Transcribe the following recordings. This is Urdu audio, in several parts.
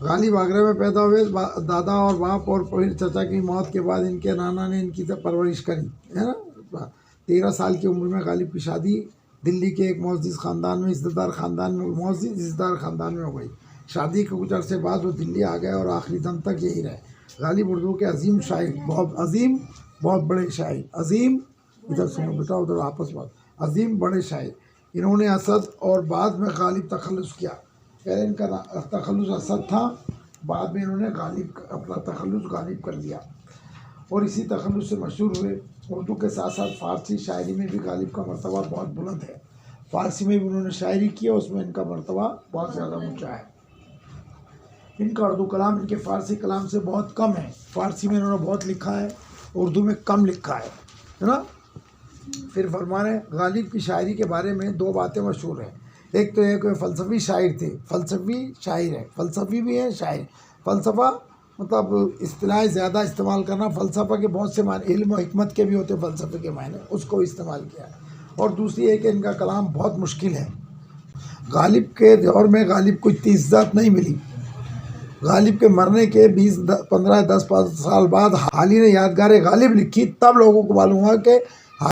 غالب آگرہ میں پیدا ہوئے. دادا اور باپ اور پھر چچا کی موت کے بعد ان کے نانا نے ان کی پرورش کری ہے نا. 13 سال کی عمر میں غالب کی شادی دلی کے ایک معزز خاندان میں عزت دار خاندان میں ہو گئی. شادی کے کچھ عرصے بعد وہ دلی آ گئے اور آخری دم تک یہی رہے. غالب اردو کے عظیم شاعر، بہت بڑے شاعر، عظیم، ادھر سنو بیٹا ادھر آپس بات، عظیم بڑے شاعر. انہوں نے اسد اور بعد میں غالب تخلص کیا. پہلے ان کا تخلص اسد تھا، بعد میں انہوں نے اپنا تخلص غالب کر لیا اور اسی تخلص سے مشہور ہوئے. اردو کے ساتھ ساتھ فارسی شاعری میں بھی غالب کا مرتبہ بہت بلند ہے. فارسی میں بھی انہوں نے شاعری کی اور اس میں ان کا مرتبہ بہت زیادہ اونچا ہے. ان کا اردو کلام ان کے فارسی کلام سے بہت کم ہے. فارسی میں انہوں نے بہت لکھا ہے، اردو میں کم لکھا ہے نا. پھر فرمانے غالب کی شاعری کے بارے میں 2 باتیں مشہور ہیں. ایک تو یہ کہ فلسفی شاعر تھے، فلسفی شاعر ہے، فلسفی بھی ہے شاعر. فلسفہ مطلب اصطلاح زیادہ استعمال کرنا، فلسفہ کے بہت سے معنی، علم و حکمت کے بھی ہوتے فلسفے کے معنی، اس کو استعمال کیا ہے. اور دوسری ہے کہ ان کا کلام بہت مشکل ہے. غالب کے دور میں غالب کو اتنی عزت نہیں ملی. غالب کے مرنے کے 10 سال بعد حالی نے یادگار غالب لکھی، تب لوگوں کو معلوم ہوا کہ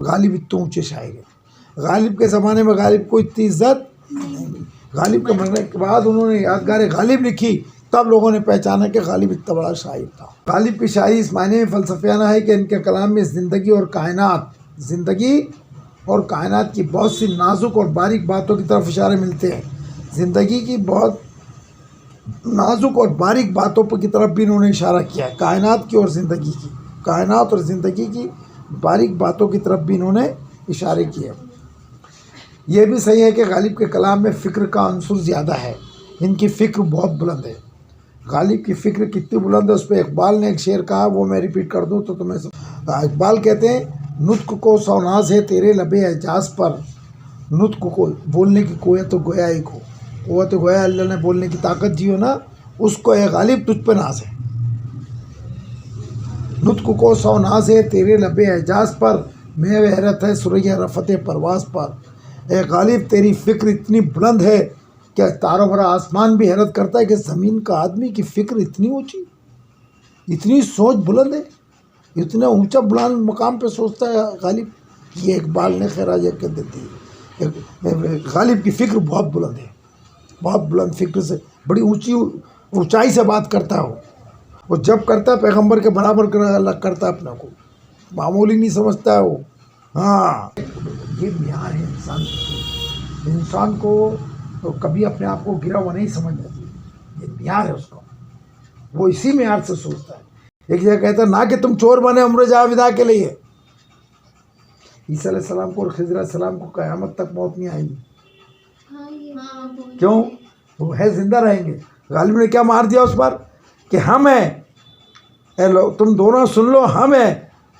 غالب اتنے اونچے شاعر ہیں. غالب کے زمانے میں غالب کو اتنی عزت نہیں ملی. غالب کے مرنے کے بعد انہوں نے یادگار غالب لکھی، تب لوگوں نے پہچانا کہ غالب اتنا بڑا شاعر تھا. غالب کی شاعری اس معنی میں فلسفیانہ ہے کہ ان کے کلام میں زندگی اور کائنات کی بہت سی نازک اور باریک باتوں کی طرف اشارے ملتے ہیں. زندگی کی بہت نازک اور باریک باتوں کی طرف بھی انہوں نے اشارہ کیا ہے. کائنات اور زندگی کی باریک باتوں کی طرف بھی انہوں نے اشارے کیے. یہ بھی صحیح ہے کہ غالب کے کلام میں فکر کا عنصر زیادہ ہے. ان کی فکر بہت بلند ہے. غالب کی فکر کتنی بلند ہے اس پہ اقبال نے ایک شعر کہا، وہ میں ریپیٹ کر دوں تو تمہیں اقبال کہتے ہیں، نطق کو سوناز ہے تیرے لبے اعجاز پر. نطق کو بولنے کی قوت گویا ایک ہو، قوت گویا اللہ نے بولنے کی طاقت دی ہو نا، اس کو اے غالب تجھ پہ ناز ہے. نطق کو سوناز ہے تیرے لبے اعجاز پر، میں حیرت ہے سریا رفت پرواز پر. اے غالب تیری فکر اتنی بلند ہے کہ تاروں بھرا آسمان بھی حیرت کرتا ہے کہ زمین کا آدمی کی فکر اتنی اونچی، اتنی سوچ بلند ہے، اتنا اونچا بلند مقام پہ سوچتا ہے غالب. یہ اقبال نے خراج عقیدت دیتی ہے. غالب کی فکر بہت بلند ہے، بہت بلند فکر سے، بڑی اونچائی سے بات کرتا ہے. وہ جب کرتا ہے پیغمبر کے برابر کرتا ہے، اپنا کو معمولی نہیں سمجھتا ہے وہ. ہاں یہ معیار ہے انسان کو کبھی اپنے آپ کو گرا ہوا نہیں سمجھنا چاہیے. یہ معیار ہے اس کا، وہ اسی معیار سے سوچتا ہے. ایک جگہ کہتا ہے نہ کہ تم چور بنے عمر جاویدہ کے لیے. عیسیٰ علیہ السلام کو اور خضر علیہ السلام کو قیامت تک موت نہیں آئے گی. کیوں؟ وہ ہے زندہ رہیں گے. غالب نے کیا مار دیا اس پر کہ ہم ہیں، تم دونوں سن لو، ہم ہیں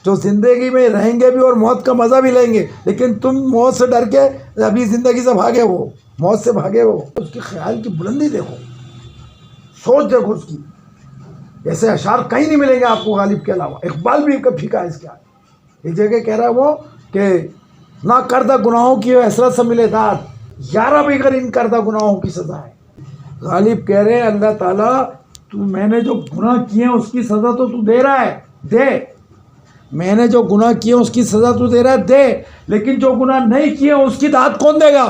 جو زندگی میں رہیں گے بھی اور موت کا مزہ بھی لیں گے. لیکن تم موت سے ڈر کے ابھی زندگی سے بھاگے ہو، موت سے بھاگے ہو. اس کے خیال کی بلندی دیکھو، سوچ دیکھو اس کی. ایسے اشعار کہیں نہیں ملیں گے آپ کو غالب کے علاوہ. اقبال بھی پھیکا ہے اس کے آگے. ایک جگہ کہہ رہا ہے وہ کہ نہ کردہ گناہوں کی حسرت سے ملے داد، یارہ بغیر ان کردہ گناہوں کی سزا ہے. غالب کہہ رہے ہیں اللہ تعالیٰ میں نے جو گناہ کیے ہیں اس کی سزا تو دے رہا ہے، دے. میں نے جو گناہ کیے اس کی سزا تو دے رہا ہے، دے. لیکن جو گناہ نہیں کیے اس کی داد کون دے گا؟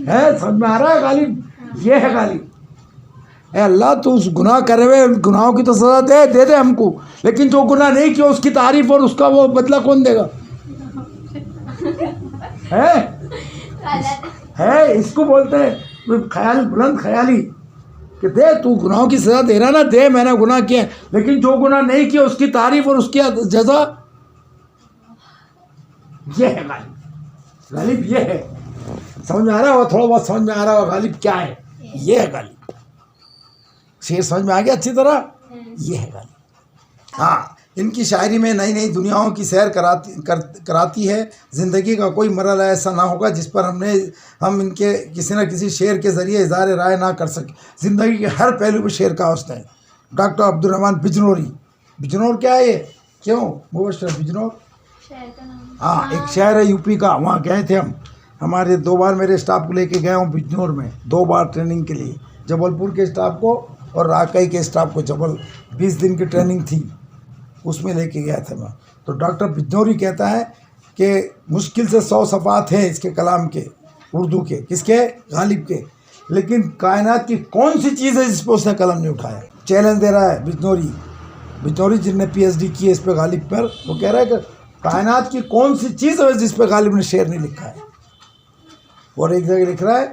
ہے سمجھ میں آ رہا ہے غالب؟ یہ ہے غالب. اے اللہ تو اس گناہ کرے ہوئے گناہوں کی تو سزا دے دے ہم کو، لیکن جو گناہ نہیں کیا اس کی تعریف اور اس کا وہ بدلہ کون دے گا؟ ہے اس کو بولتے ہیں خیال، بلند خیالی، کہ دے تو گناہوں کی سزا دے رہا نا، دے میں نے گناہ کیا، لیکن جو گناہ نہیں کیا اس کی تعریف اور اس کی جزا. یہ ہے غالب. غالب یہ ہے. سمجھ میں آ رہا ہوا؟ تھوڑا بہت سمجھ میں آ رہا ہوا غالب کیا ہے؟ یہ ہے غالب. شعر سمجھ میں آ گیا اچھی طرح؟ یہ ہے غالب. ہاں ان کی شاعری میں نئی نئی دنیاؤں کی سیر کراتی ہے. زندگی کا کوئی مرحلہ ایسا نہ ہوگا جس پر ہم ان کے کسی نہ کسی شعر کے ذریعے اظہار رائے نہ کر سکیں. زندگی کے ہر پہلو پہ شعر کا حسن ہے. ڈاکٹر عبدالرحمٰن بجنوری، بجنور کیا ہے یہ؟ کیوں مبشر بجنور؟ ہاں ایک شہر ہے یو پی کا، وہاں گئے تھے ہم. ہمارے 2 بار میرے اسٹاف کو لے کے گیا ہوں بجنور میں، 2 بار ٹریننگ کے لیے، جبل پور کے اسٹاف کو اور راکئی کے اسٹاف کو 20 دن کی ٹریننگ تھی، اس میں لے کے گیا تھا میں. تو ڈاکٹر بجنوری کہتا ہے کہ مشکل سے 100 صفحات ہیں اس کے کلام کے، اردو کے، کس کے؟ غالب کے، لیکن کائنات کی کون سی چیز ہے جس پہ اس نے قلم نہیں اٹھایا؟ چیلنج دے رہا ہے بجنوری جن نے PhD کی ہے اس پہ غالب پر، وہ کہہ رہا ہے کہ کائنات کی کون سی چیز ہے جس پہ غالب نے شعر نہیں لکھا ہے. اور ایک جگہ لکھ رہا ہے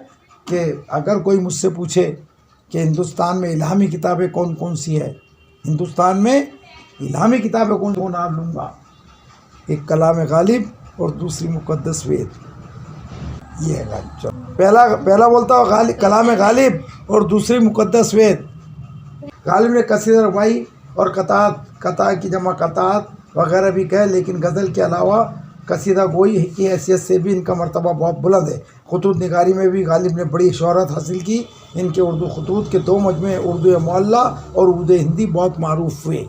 کہ اگر کوئی مجھ سے پوچھے کہ ہندوستان میں الہامی کتابیں کون کون سی ہے، ہندوستان میں الہامی کتابیں کون کون نام لوں گا، ایک کلام غالب اور دوسری مقدس وید. یہ ہے غالب. پہلا بولتا ہو کلام غالب اور دوسری مقدس وید. غالب نے قصیدہ ربائی اور قطع کی جمع قطعات وغیرہ بھی کہے، لیکن غزل کے علاوہ قصیدہ گوئی کی حیثیت سے بھی ان کا مرتبہ بہت بلند ہے. خطوط نگاری میں بھی غالب نے بڑی شہرت حاصل کی. ان کے اردو خطوط کے 2 مجموعے اردو معلی اور اردو ہندی بہت معروف ہوئے.